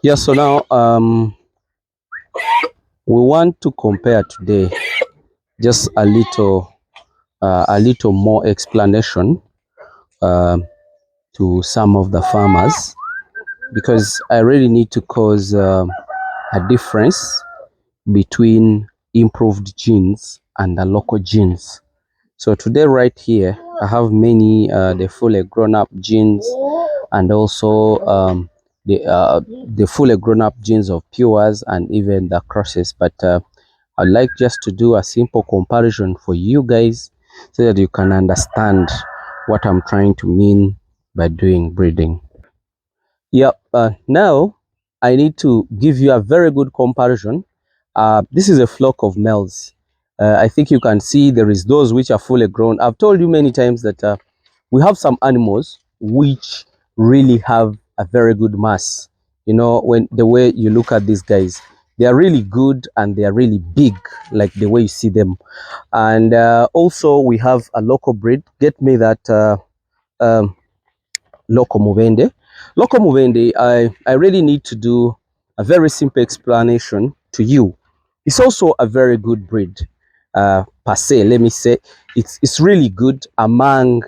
Yeah, so now we want to compare today just a little more explanation um to some of the farmers, because I really need to cause a difference between improved genes and the local genes. So today right here I have many the fully grown up genes, and also the fully grown up genes of pures and even the crosses. But I'd like just to do a simple comparison for you guys so that you can understand what I'm trying to mean by doing breeding. Yep. Now I need to give you a very good comparison. This is a flock of males. I think you can see there is those which are fully grown. I've told you many times that we have some animals which really have a very good mass. You know, when the way you look at these guys, they are really good and they are really big, like the way you see them. And also we have a local breed. Get me that um, local Mubende. Local Mubende, I really need to do a very simple explanation to you. It's also a very good breed, per se. Let me say, it's really good among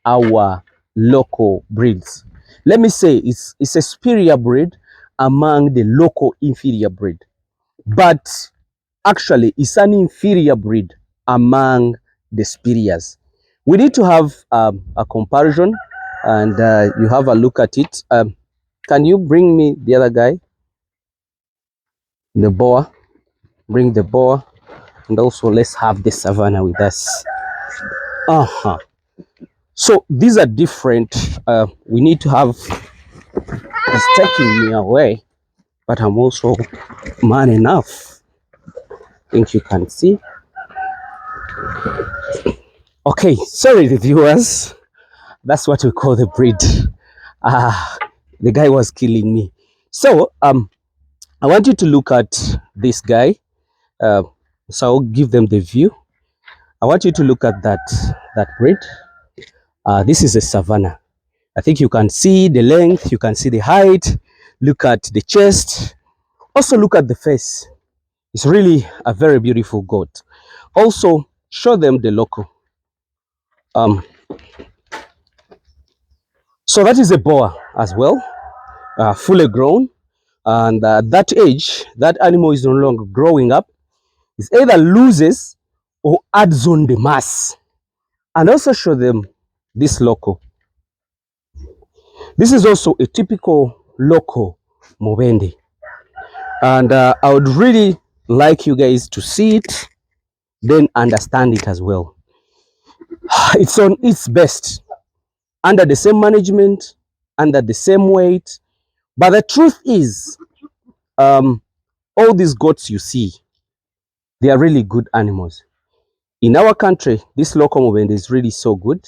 our local breeds. Let me say it's a superior breed among the local inferior breed, but actually it's an inferior breed among the superiors. We need to have a comparison, and you have a look at it. Can you bring me the other guy, the boa? Bring the boa, and also let's have the savannah with us. Uh-huh. So these are different. We need to have, it's taking me away, but I'm also man enough. I think you can see. Okay, sorry the viewers. That's what we call the breed. Ah, the guy was killing me. So I want you to look at this guy. Uh, so I'll give them the view. I want you to look at that breed. This is a savannah. I think you can see the length, you can see the height. Look at the chest. Also look at the face. It's really a very beautiful goat. Also show them the local. Um, so that is a boa as well, fully grown. And at that age, that animal is no longer growing up. It either loses or adds on the mass. And also show them this local. This is also a typical local Mubende. And I would really like you guys to see it, then understand it as well. It's on its best, under the same management, under the same weight. But the truth is, all these goats you see, they are really good animals. In our country, this local movement is really so good.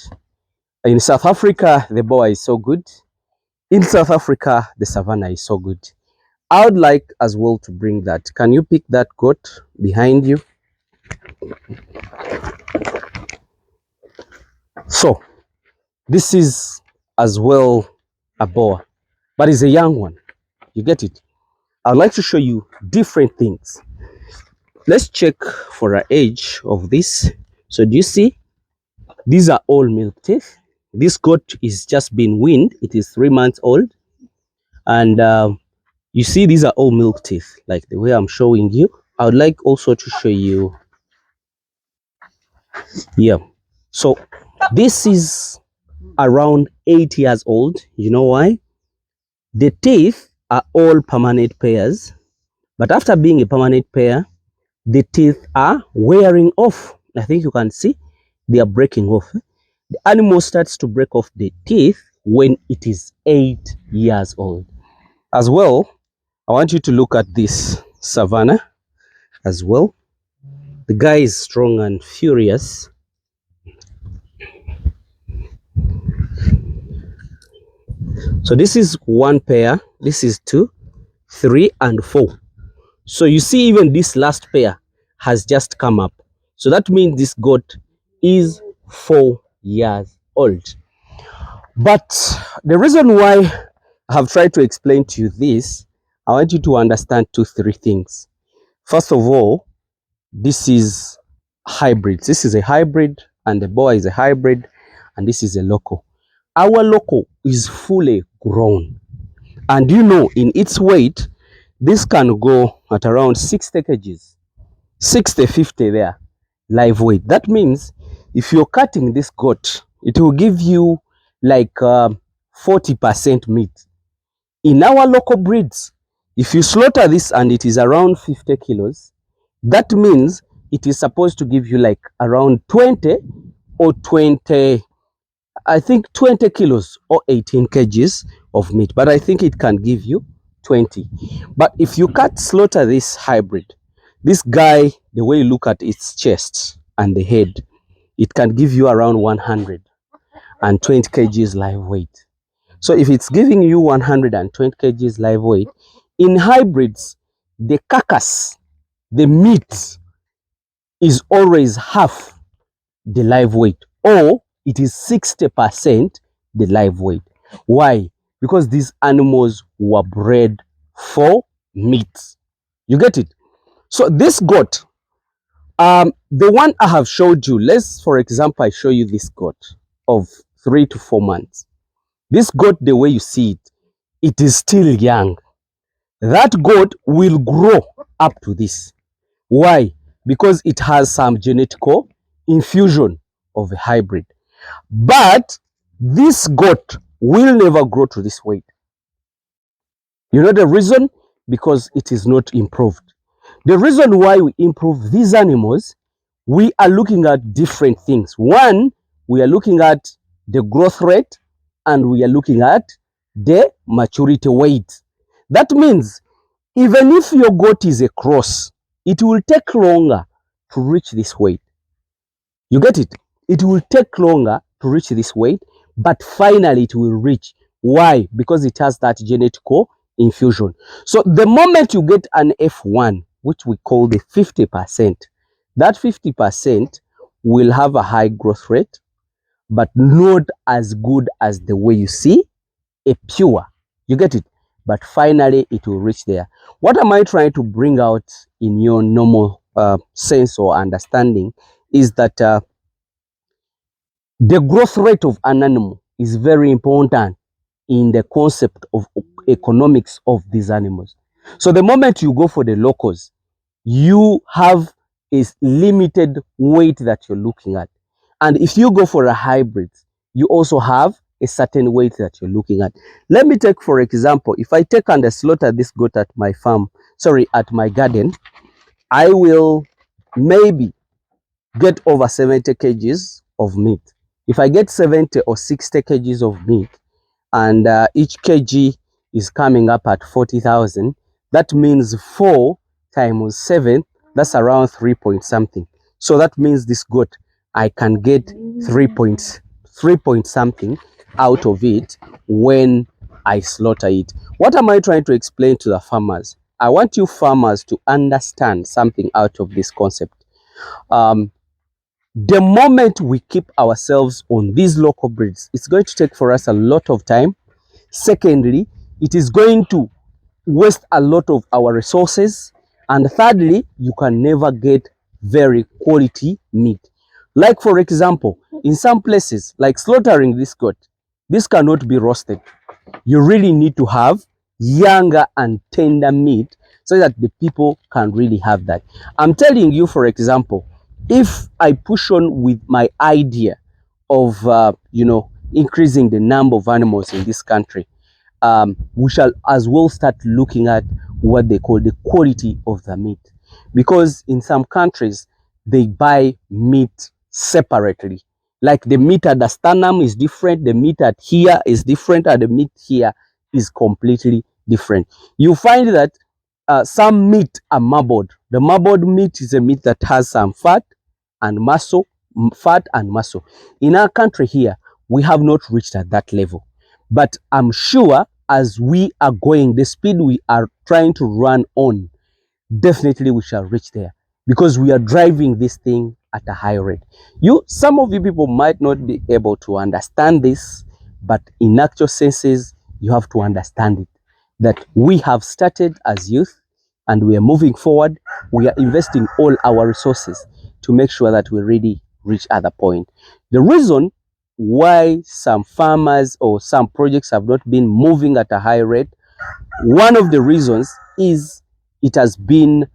In South Africa, the boa is so good. In South Africa, the savannah is so good. I would like as well to bring that. Can you pick that goat behind you? So, this is as well a boa, but it's a young one. You get it? I'd like to show you different things. Let's check for an age of this. So do you see? These are all milk teeth. This goat is just been weaned. It is 3 months old. And you see, these are all milk teeth, like the way I'm showing you. I would like also to show you here. So this is around 8 years old. You know why? The teeth are all permanent pairs, but after being a permanent pair, the teeth are wearing off. I think you can see they are breaking off. The animal starts to break off the teeth when it is 8 years old. As well, I want you to look at this savannah as well. The guy is strong and furious. So this is one pair, this is 2, 3, and 4. So you see, even this last pair has just come up. So that means this goat is 4 years old. But the reason why I have tried to explain to you this, I want you to understand 3 things. First of all, this is hybrid. This is a hybrid, and the boa is a hybrid, and this is a local. Our local is fully grown, and you know, in its weight, this can go at around 60 kgs, 60, 50 there, live weight. That means if you're cutting this goat, it will give you like 40% meat. In our local breeds, if you slaughter this and it is around 50 kilos, that means it is supposed to give you like around 20 or 20, I think 20 kilos or 18 kgs of meat, but I think it can give you 20. But if you slaughter this hybrid, this guy, the way you look at its chest and the head, it can give you around 120 kgs live weight. So if it's giving you 120 kgs live weight, in hybrids, the carcass, the meat is always half the live weight, or it is 60% the live weight. Why? Because these animals were bred for meat. You get it? So this goat, the one I have showed you, let's, for example, I show you this goat of 3 to 4 months. This goat, the way you see it, it is still young. That goat will grow up to this. Why? Because it has some genetical infusion of a hybrid. But this goat will never grow to this weight. You know the reason? Because it is not improved. The reason why we improve these animals, we are looking at different things. One, we are looking at the growth rate, and we are looking at the maturity weight. That means even if your goat is a cross, it will take longer to reach this weight. You get it? It will take longer to reach this weight, but finally it will reach. Why? Because it has that genetical infusion. So the moment you get an F1, which we call the 50%, that 50% will have a high growth rate, but not as good as the way you see a pure. You get it? But finally it will reach there. What am I trying to bring out in your normal sense or understanding is that the growth rate of an animal is very important in the concept of economics of these animals. So the moment you go for the locals, you have a limited weight that you're looking at. And if you go for a hybrid, you also have a certain weight that you're looking at. Let me take, for example, if I take and slaughter this goat at my farm, sorry, at my garden, I will maybe get over 70 kgs of meat. If I get 70 or 60 kgs of meat, and each kg is coming up at 40,000, that means 4 times 7, that's around 3 point something. So that means this goat, I can get 3 point something out of it when I slaughter it. What am I trying to explain to the farmers? I want you farmers to understand something out of this concept. The moment we keep ourselves on these local breeds, it's going to take for us a lot of time. Secondly, it is going to waste a lot of our resources. And thirdly, you can never get very quality meat. Like for example, in some places, like slaughtering this goat, this cannot be roasted. You really need to have younger and tender meat so that the people can really have that. I'm telling you, for example, if I push on with my idea of, increasing the number of animals in this country, we shall as well start looking at what they call the quality of the meat. Because in some countries, they buy meat separately. Like the meat at the sternum is different, the meat at here is different, and the meat here is completely different. You find that some meat are marbled. The marbled meat is a meat that has some fat and muscle, fat and muscle. In our country here, we have not reached at that level. But I'm sure as we are going, the speed we are trying to run on, definitely we shall reach there, because we are driving this thing at a high rate. Some of you people might not be able to understand this, but in actual senses, you have to understand it. that we have started as youth and we are moving forward. We are investing all our resources to make sure that we really reach other point. The reason why some farmers or some projects have not been moving at a high rate, one of the reasons is it has been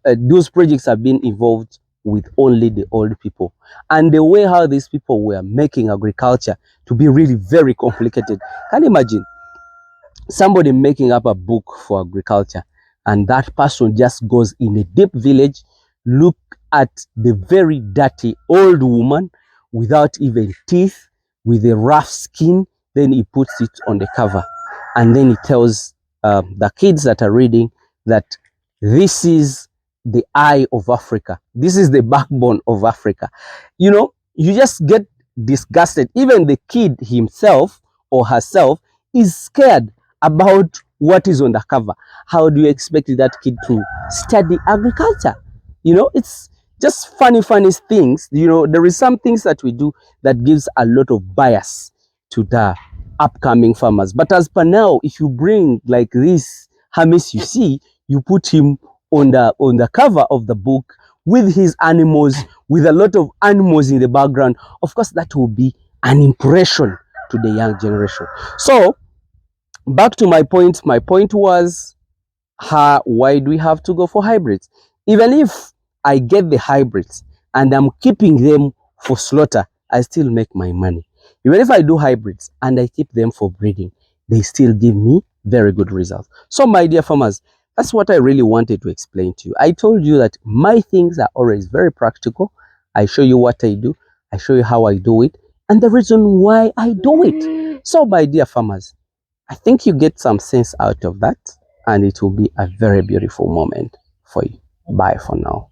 those projects have been involved with only the old people, and the way how these people were making agriculture to be really very complicated. Can you imagine somebody making up a book for agriculture, and that person just goes in a deep village, look at the very dirty old woman without even teeth, with a rough skin, then he puts it on the cover, and then he tells the kids that are reading that this is the eye of Africa, this is the backbone of Africa. You know, you just get disgusted. Even the kid himself or herself is scared about what is on the cover. How do you expect that kid to study agriculture? You know, it's just funny things. You know, there is some things that we do that gives a lot of bias to the upcoming farmers. But as per now, if you bring like this Hamis, you see, you put him on the cover of the book with his animals, with a lot of animals in the background, of course that will be an impression to the young generation. So back to my point was, why do we have to go for hybrids? Even if I get the hybrids and I'm keeping them for slaughter, I still make my money. Even if I do hybrids and I keep them for breeding, they still give me very good results. So my dear farmers, that's what I really wanted to explain to you. I told you that my things are always very practical. I show you what I do, I show you how I do it, and the reason why I do it. So my dear farmers, I think you get some sense out of that, and it will be a very beautiful moment for you. Bye for now.